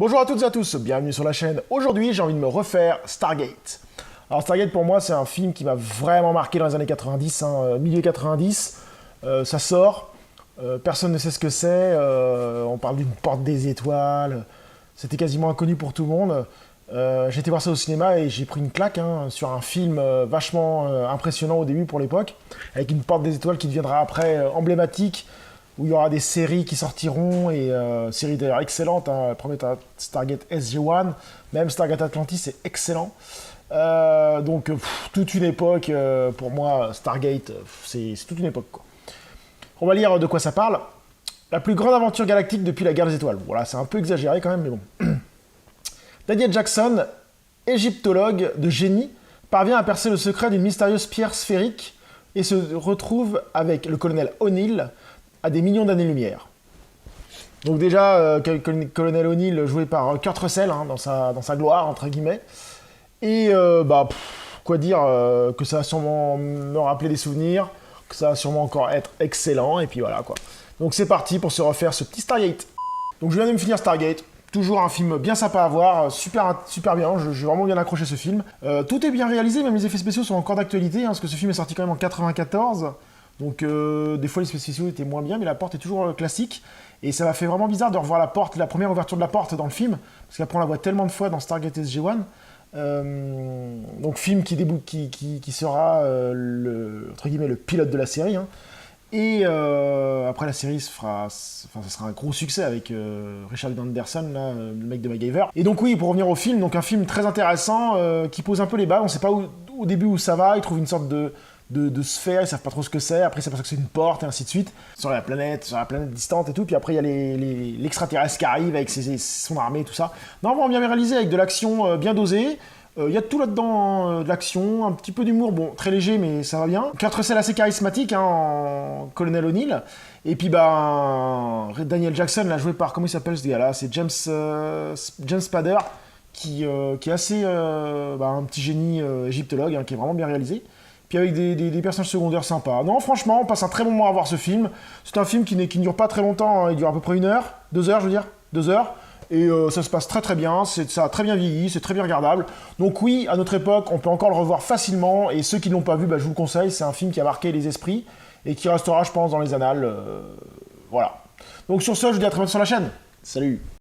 Bonjour à toutes et à tous, bienvenue sur la chaîne. Aujourd'hui, j'ai envie de me refaire Stargate. Alors Stargate, pour moi, c'est un film qui m'a vraiment marqué dans les années 90, milieu 90. Ça sort, personne ne sait ce que c'est, on parle d'une porte des étoiles, c'était quasiment inconnu pour tout le monde. J'ai été voir ça au cinéma et j'ai pris une claque sur un film vachement impressionnant au début pour l'époque, avec une porte des étoiles qui deviendra après emblématique, où il y aura des séries qui sortiront, et séries d'ailleurs excellentes, la première Stargate SG-1, même Stargate Atlantis, c'est excellent. Donc toute une époque, pour moi, Stargate, c'est toute une époque, quoi. On va lire de quoi ça parle. La plus grande aventure galactique depuis la guerre des étoiles. Voilà, c'est un peu exagéré quand même, mais bon. Daniel Jackson, égyptologue de génie, parvient à percer le secret d'une mystérieuse pierre sphérique et se retrouve avec le colonel O'Neill à des millions d'années-lumière. Donc déjà, colonel O'Neill joué par Kurt Russell, dans sa gloire, entre guillemets. Et quoi dire, que ça va sûrement me rappeler des souvenirs, que ça va sûrement encore être excellent, et puis voilà quoi. Donc c'est parti pour se refaire ce petit Stargate. Donc je viens de me finir Stargate. Toujours un film bien sympa à voir, super bien, j'ai vraiment bien accroché ce film. Tout est bien réalisé, même les effets spéciaux sont encore d'actualité, parce que ce film est sorti quand même en 94. Donc des fois les effets spéciaux étaient moins bien, mais la porte est toujours classique. Et ça m'a fait vraiment bizarre de revoir la porte, la première ouverture de la porte dans le film, parce qu'après on la voit tellement de fois dans Stargate SG-1. Donc film qui sera entre guillemets, le pilote de la série. Et après la série, ça sera un gros succès avec Richard Anderson, là, le mec de MacGyver. Et donc oui, pour revenir au film, donc un film très intéressant qui pose un peu les bases. On ne sait pas au début où ça va. Ils trouvent une sorte de sphère, ils savent pas trop ce que c'est. Après, c'est parce que c'est une porte et ainsi de suite. Sur la planète distante et tout. Puis après, il y a l'extraterrestre qui arrive avec son armée et tout ça. Non, vraiment bien réalisé avec de l'action bien dosée. Il y a tout là-dedans, de l'action, un petit peu d'humour, bon, très léger, mais ça va bien. Kurt Russell assez charismatique, en Colonel O'Neill. Et puis, Daniel Jackson, là, joué par, comment il s'appelle ce gars-là? C'est James Spader, qui est assez, un petit génie égyptologue, qui est vraiment bien réalisé. Puis avec des personnages secondaires sympas. Non, franchement, on passe un très bon moment à voir ce film. C'est un film qui ne dure pas très longtemps, il dure à peu près 1 heure, 2 heures, je veux dire, 2 heures. Et ça se passe très très bien, ça a très bien vieilli, c'est très bien regardable. Donc oui, à notre époque, on peut encore le revoir facilement, et ceux qui ne l'ont pas vu, je vous le conseille, c'est un film qui a marqué les esprits, et qui restera, je pense, dans les annales. Voilà. Donc sur ce, je vous dis à très bientôt sur la chaîne. Salut!